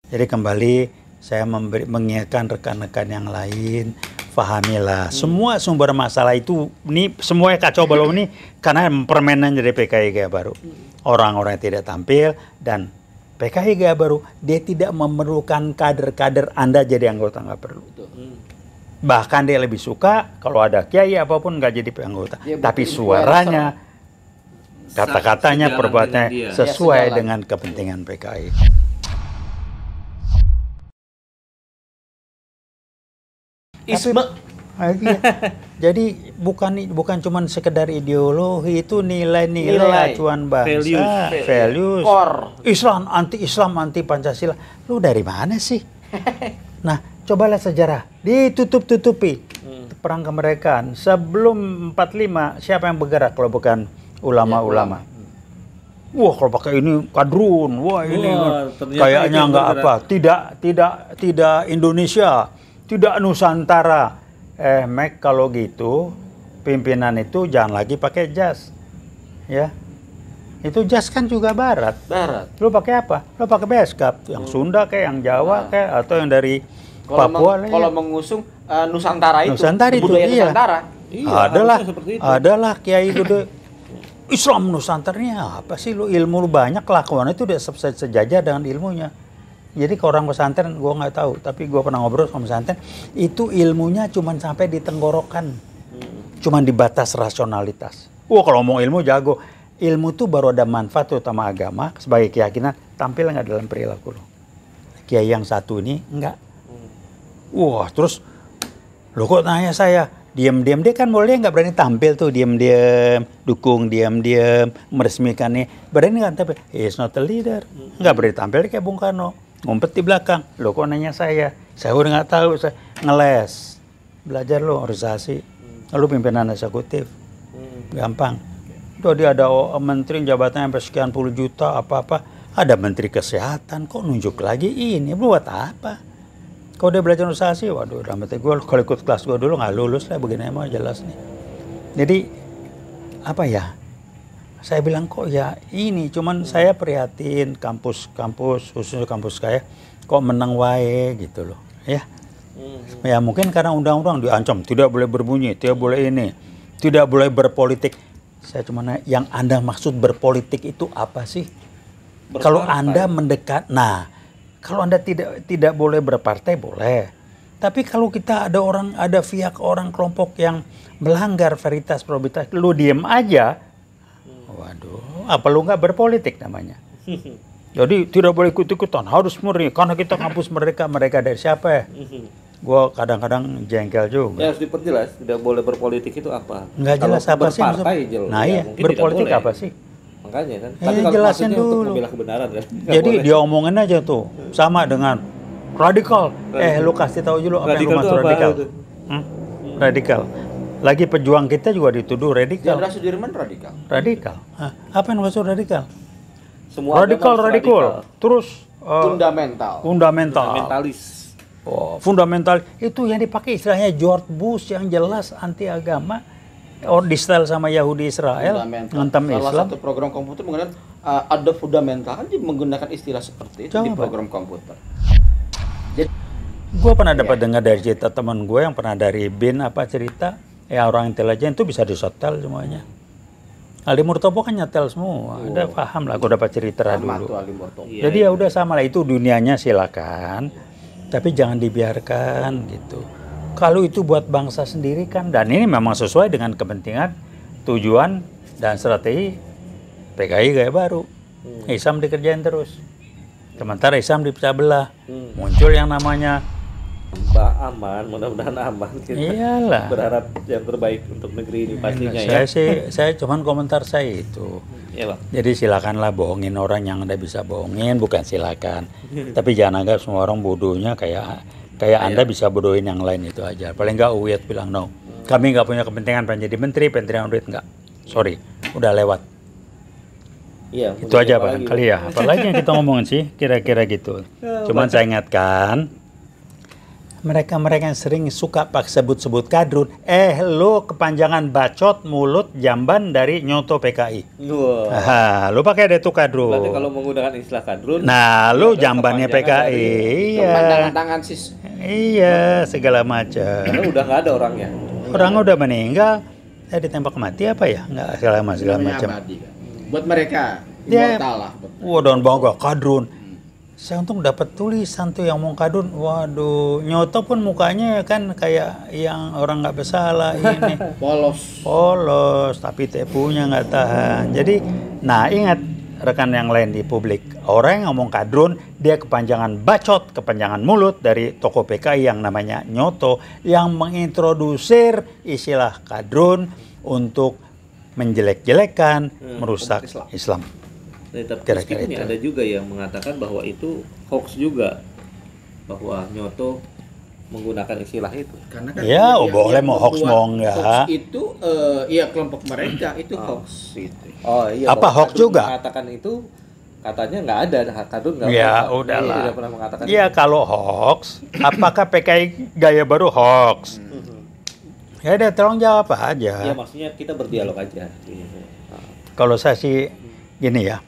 Jadi kembali saya mengingatkan rekan-rekan yang lain, pahamilah semua sumber masalah itu, ini semuanya kacau balau ini karena permainan dari PKI Gaya Baru. Orang-orang tidak tampil dan PKI Gaya Baru dia tidak memerlukan kader-kader Anda jadi anggota, nggak perlu. Bahkan dia lebih suka kalau ada kiai apapun nggak jadi anggota. Tapi suaranya, kata-katanya, perbuatannya sesuai dengan kepentingan PKI. Isme. Jadi bukan cuma sekedar ideologi, itu nilai-nilai acuan bangsa, values. Islam anti Pancasila. Lu dari mana sih? Nah, cobalah sejarah ditutup-tutupi. Perang kemerdekaan sebelum 45 siapa yang bergerak kalau bukan ulama-ulama? Wah, kalau pakai ini kadrun, ini kayaknya nggak apa. Tidak Indonesia, tidak Nusantara. Mac, kalau gitu pimpinan itu jangan lagi pakai jas, ya. Itu jas kan juga barat. Lu pakai apa? Lu pakai beskap, yang Sunda kayak, yang Jawa kayak, atau yang dari Papua. Kalau mengusung Nusantara itu, budaya iya. Nusantara. Adalah kiai gede Islam Nusantaranya apa sih? Lu ilmu lu banyak, kelakuan itu udah sejajar dengan ilmunya. Jadi ke orang pesantren gue nggak tahu, tapi gue pernah ngobrol sama pesantren, itu ilmunya cuma sampai di tenggorokan, cuma di batas rasionalitas. Wah, kalau ngomong ilmu jago. Ilmu tuh baru ada manfaat, terutama agama sebagai keyakinan, tampil nggak dalam perilaku lo. Kiai yang satu ini enggak. Wah, terus lo kok nanya saya? Diam-diam, dia kan boleh nggak berani tampil tuh, diam-diam, dukung diam-diam, meresmikannya, berani nggak tampil? He is not a leader, nggak berani tampil kayak Bung Karno, ngumpet di belakang. Lo kok nanya saya udah nggak tahu, saya ngeles, belajar lo organisasi, lalu pimpinan eksekutif, gampang. Tuh dia ada menteri jabatannya sampai sekian puluh juta, apa-apa, ada menteri kesehatan, kok nunjuk lagi ini, buat apa? Kalau dia belajar organisasi, waduh, dalam hati gue, kalau ikut kelas gue dulu nggak lulus lah, begini emang jelas nih. Jadi, apa ya, saya bilang kok ya ini, cuman saya prihatin kampus-kampus, khususnya kampus saya, kok menang wae gitu loh, ya. Ya mungkin karena undang-undang diancam, tidak boleh berbunyi, tidak boleh ini, tidak boleh berpolitik. Saya cuma nanya, yang Anda maksud berpolitik itu apa sih? Kalau Anda mendekat, nah, kalau Anda tidak boleh berpartai, boleh. Tapi kalau kita ada pihak orang kelompok yang melanggar veritas probabilitas, lu diem aja, waduh, apa lu nggak berpolitik namanya? Jadi tidak boleh ikut-ikutan, harus murni, karena kita kampus mereka dari siapa ya? Gue kadang-kadang jengkel juga. Ya harus diperjelas, tidak boleh berpolitik itu apa? Nggak jelas apa sih? Nah iya, berpolitik apa sih? Makanya kan. Tapi jelasin dulu. Untuk membela kebenaran kan. Jadi dia omongin aja tuh, sama dengan radikal. Lu kasih tahu dulu apa yang lu maksud radikal. Radikal. Lagi pejuang kita juga dituduh radikal. Jenderal Sudirman radikal. Radikal. Apa yang maksud radikal? Semua radikal. Terus fundamentalis. Fundamental itu yang dipakai istilahnya George Bush yang jelas anti agama, di style sama Yahudi Israel, ngantem Islam. Salah satu program komputer menggunakan ada fundamental, kan dia menggunakan istilah seperti itu di program komputer. Gue pernah dapat dengar dari cerita teman gue yang pernah dari BIN cerita, ya orang intelijen itu bisa disetel semuanya. Ali Murtopo kan nyetel semua, udah paham lah, gue dapat cerita dulu. Jadi ya udah sama lah, itu dunianya silakan. Tapi jangan dibiarkan gitu. Kalau itu buat bangsa sendiri kan, dan ini memang sesuai dengan kepentingan, tujuan, dan strategi PKI Gaya Baru. Islam dikerjain terus. Sementara Islam dipecah belah. Muncul yang namanya Mbak aman, mudah-mudahan aman. Kita iyalah. Berharap yang terbaik untuk negeri ini pastinya ya. Saya cuman komentar saya itu. Ya, Bang. Jadi silakanlah bohongin orang yang Anda bisa bohongin, bukan silakan. Tapi jangan anggap semua orang bodohnya kayak Anda bisa bodohin yang lain, itu aja. Paling nggak Uyat bilang no. Kami nggak punya kepentingan pengen jadi menteri, pengen duit nggak. Sorry, udah lewat. Iya. Itu aja barangkali ya. Apalagi yang kita ngomongin sih, kira-kira gitu. Cuman saya ingatkan, Mereka-mereka yang sering suka sebut-sebut kadrun, lu kepanjangan bacot mulut jamban dari nyoto PKI. Wah. Lu pakai deh tuh kadrun. Berarti kalau menggunakan istilah kadrun, Nah, lu jambannya PKI. Iya. Pandangan tangan sis. Iya, segala macam. karena udah nggak ada orangnya. Orang udah meninggal, ditembak mati apa ya? Nggak segala Namanya macam. abadi, kan. Buat mereka Dia- immortal lah. Wah, daun bangga kadrun. Saya untung dapat tulisan tuh yang mau kadrun. Waduh, nyoto pun mukanya kan kayak yang orang nggak bersalah ini. Polos, tapi tepunya nggak tahan. Jadi, nah ingat rekan yang lain di publik, orang yang ngomong kadrun, dia kepanjangan bacot, kepanjangan mulut dari tokoh PKI yang namanya Nyoto, yang mengintrodusir istilah kadrun untuk menjelek-jelekan, merusak Islam. Tapi Kira-kira meskipun itu. ada juga yang mengatakan bahwa itu hoax juga, bahwa Nyoto menggunakan istilah itu. Karena kan Ya, yang boleh mau hoax membuat mau enggak. hoax itu ya kelompok mereka itu hoax gitu. Oh iya. Apa bahwa hoax kadrun juga? Mengatakan itu katanya nggak ada, kadrun nggak. Ya, pernah- udahlah. Tidak pernah mengatakan. Ya itu. kalau hoax, apakah PKI gaya baru hoax? Ya udah tolong jawab aja. Ya maksudnya kita berdialog aja. Kalau saya sih gini ya,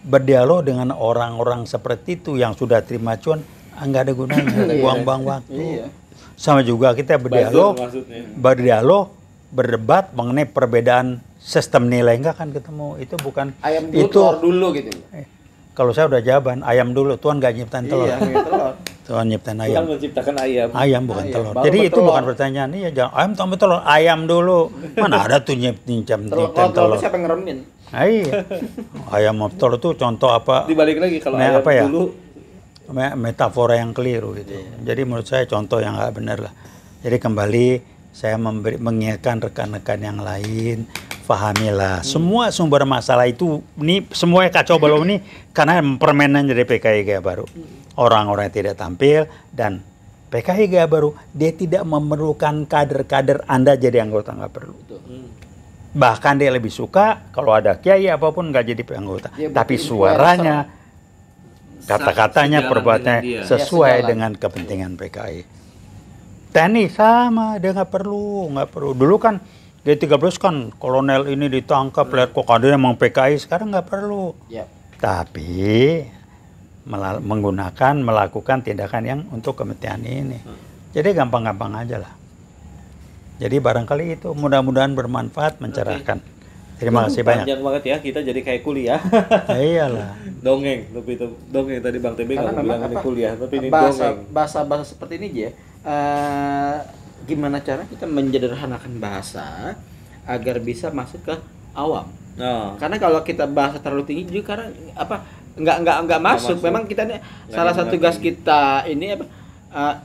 berdialog dengan orang-orang seperti itu yang sudah terima cuan, nggak ada gunanya, buang-buang waktu. Iya. Sama juga kita berdialog, Buzzer maksudnya. berdebat mengenai perbedaan sistem nilai, enggak kan ketemu. Itu bukan Ayam dulu, itu. telur dulu gitu. Kalau saya udah jawaban, ayam dulu, Tuhan nggak nyiptain telur. Iya, kayak telur. Tuhan nyiptain Tuhan ayam. menciptakan ayam. Ayam bukan Ayam, telur. baru Jadi itu bertelur. bukan pertanyaan. Iya, jangan ayam tambah telur. Ayam dulu. Mana ada tuh nyiptain Telur telur. siapa yang ngeremin? Iya. Ayam sama telur itu contoh apa? Dibalik lagi kalau Nah, ayam apa ya? dulu. Metafora yang keliru gitu. Jadi menurut saya contoh yang nggak benar lah. Jadi kembali saya mengingatkan rekan-rekan yang lain, pahamilah semua sumber masalah itu ini semuanya kacau balau ini karena permainan dari PKI Gaya Baru. Orang-orang yang tidak tampil dan PKI Gaya Baru dia tidak memerlukan kader-kader Anda jadi anggota, nggak perlu. Bahkan dia lebih suka kalau ada kiai apapun nggak jadi anggota. Ya, Tapi betul. suaranya, kata-katanya, Sejalan perbuatannya dengan dia. sesuai Ya, sejalan. dengan kepentingan PKI. TNI sama, dia nggak perlu. Dulu kan G13 kan kolonel ini ditangkap, lihat kok ada emang PKI, sekarang nggak perlu. Ya. Tapi melakukan tindakan yang untuk kepentingan ini. Jadi gampang-gampang aja lah. Jadi barangkali itu mudah-mudahan bermanfaat, mencerahkan. Terima kasih banyak. Panjang banget ya, kita jadi kayak kuliah. Ya iyalah. Dongeng, tapi itu dongeng tadi Bang TB Karena nggak bilang memang ini apa, kuliah, tapi ini bahasa dongeng. seperti ini aja. Gimana cara kita menyederhanakan bahasa agar bisa masuk ke awam? Nah, Karena kalau kita bahasa terlalu tinggi juga karena apa nggak masuk. masuk. Memang kita ini Nggak salah satu tugas dimengerti. kita ini apa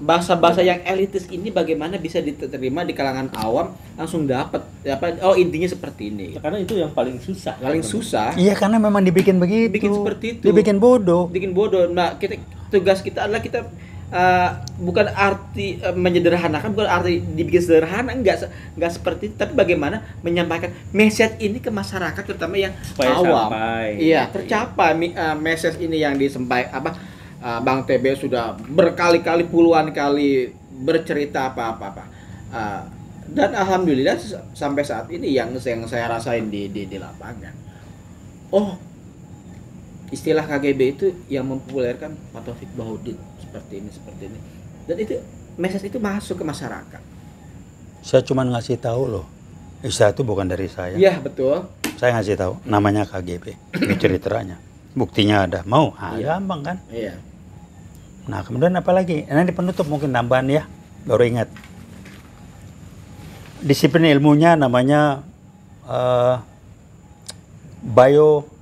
bahasa-bahasa yang elitis ini bagaimana bisa diterima di kalangan awam langsung dapat apa intinya seperti ini. karena itu yang paling susah. Paling susah Iya karena memang dibikin begitu. Bikin seperti itu. Dibikin bodoh. bikin bodoh. Nah, tugas kita adalah kita bukan arti menyederhanakan, bukan arti dibikin sederhana, enggak seperti itu, tapi bagaimana menyampaikan message ini ke masyarakat terutama yang Supaya awam. sampai. Iya, tercapai message ini yang disampaikan Bang TB sudah berkali-kali puluhan kali bercerita apa-apa. Dan alhamdulillah sampai saat ini yang saya rasain di lapangan. Oh, istilah KGB itu yang mempopulerkan Pak Taufik Bahudin seperti ini. Dan itu message itu masuk ke masyarakat. Saya cuma ngasih tahu loh. Istilah itu bukan dari saya. Iya, betul. Saya ngasih tahu namanya KGB. Ini ceritanya. Buktinya ada. Mau? Gampang kan? Iya. Nah, kemudian apa lagi? Nanti penutup mungkin tambahan ya. Baru ingat. Disiplin ilmunya namanya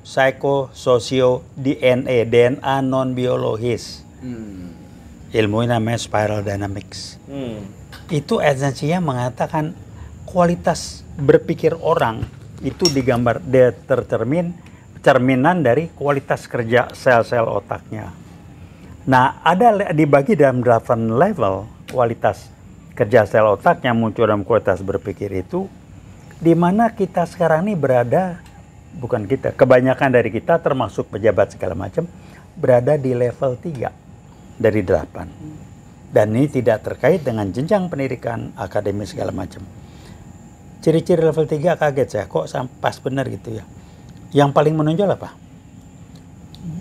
biopsychososio DNA non biologis. Ilmunya namanya spiral dynamics. Itu esensinya mengatakan kualitas berpikir orang itu digambar cerminan dari kualitas kerja sel-sel otaknya. Nah, ada dibagi dalam 8 level kualitas kerja sel otaknya muncul dalam kualitas berpikir itu, di mana kita sekarang ini berada, bukan kita, kebanyakan dari kita termasuk pejabat segala macam, berada di level 3 dari 8. Dan ini tidak terkait dengan jenjang pendidikan akademis segala macam. Ciri-ciri level 3 kaget saya, kok pas benar gitu ya. Yang paling menonjol apa?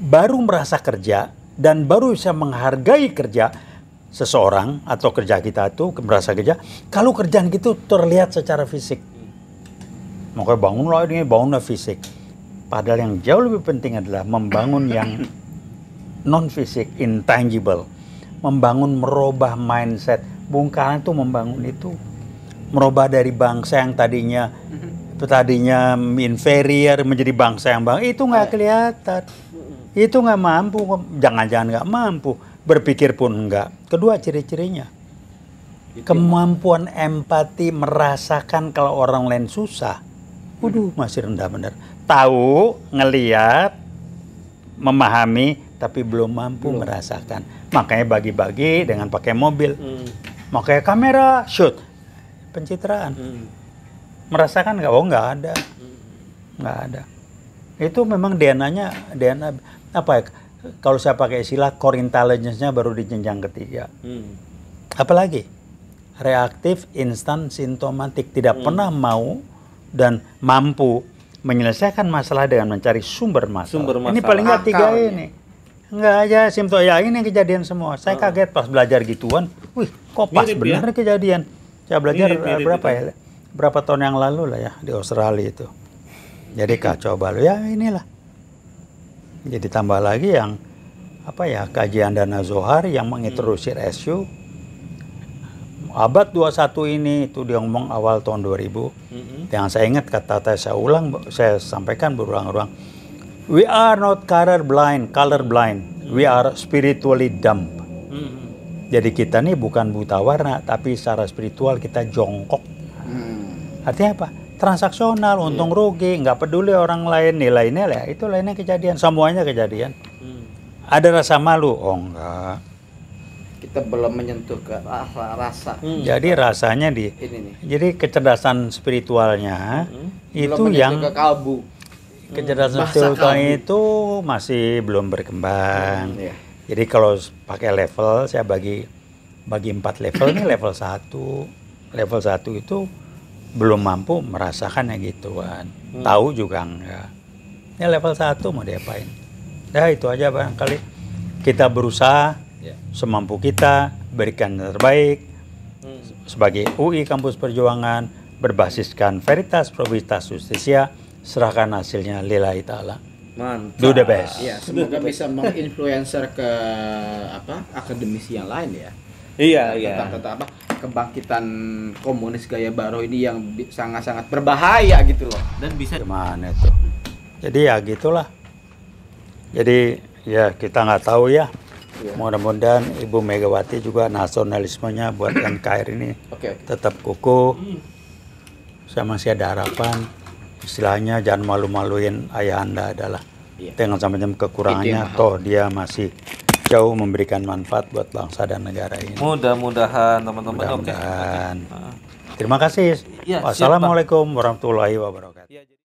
Baru merasa kerja dan baru bisa menghargai kerja seseorang atau kerja kita itu merasa kerja kalau kerjaan gitu terlihat secara fisik. Makanya bangunlah ini, bangunlah fisik. Padahal yang jauh lebih penting adalah membangun yang non fisik, intangible. Membangun, merubah mindset. Bung Karno itu membangun itu, merubah dari bangsa yang tadinya inferior menjadi bangsa yang itu nggak kelihatan, itu nggak mampu, jangan-jangan nggak mampu, berpikir pun enggak. Kedua ciri-cirinya, kemampuan empati, merasakan kalau orang lain susah, masih rendah bener. Tahu, ngeliat, memahami, tapi belum mampu merasakan. Makanya bagi-bagi dengan pakai mobil. Makanya kamera, shoot. Pencitraan. Merasakan nggak? Oh, nggak ada. Nggak ada. Itu memang DNA apa ya? Kalau saya pakai istilah core intelligence-nya baru di jenjang ketiga. Apalagi? Reaktif, instan, sintomatik. Tidak pernah mau dan mampu menyelesaikan masalah dengan mencari sumber masalah. Ini paling nggak tiga ini. Nggak aja simptom ya ini kejadian semua. Saya kaget pas belajar gituan. Wih, kok pas benar kejadian. Saya belajar berapa tahun yang lalu lah ya di Australia itu. Jadi kacau balau ya inilah. Jadi tambah lagi yang kajian Dana Zohar yang menginterusir SU. Abad 21 ini itu dia ngomong awal tahun 2000. Yang saya ingat kata saya ulang, saya sampaikan berulang-ulang. We are not color blind. We are spiritually dumb. Jadi kita nih bukan buta warna, tapi secara spiritual kita jongkok. Artinya apa? Transaksional, untung rugi, nggak peduli orang lain, nilai-nilai, itu lainnya kejadian, semuanya kejadian. Ada rasa malu? Oh enggak. Kita belum menyentuh ke rasa. Jadi rasanya jadi kecerdasan spiritualnya itu yang ke kalbu. Kecerdasan spiritual itu masih belum berkembang. Jadi kalau pakai level, saya bagi 4 level. Ini level 1. Level 1 itu belum mampu merasakan yang gituan. Tahu juga enggak. Ini level 1 mau diapain? Ya itu aja barangkali. Kita berusaha semampu kita, berikan yang terbaik. Sebagai UI Kampus Perjuangan, berbasiskan Veritas, Probabilitas, Justisia, serahkan hasilnya lillahi ta'ala. Mantap. Do the best. Ya, semoga bisa menginfluencer ke akademisi yang lain ya. Iya. Tentang kebangkitan komunis gaya baru ini yang sangat-sangat berbahaya gitu loh. Dan bisa gimana itu? Jadi ya gitulah. Jadi ya kita nggak tahu ya. Mudah-mudahan Ibu Megawati juga nasionalismenya buat NKRI ini tetap kukuh. Saya masih ada harapan. Istilahnya jangan malu-maluin ayah Anda adalah dengan sampai kekurangannya, toh dia masih jauh memberikan manfaat buat bangsa dan negara ini. Mudah-mudahan teman-teman. Terima kasih. Wassalamualaikum warahmatullahi wabarakatuh.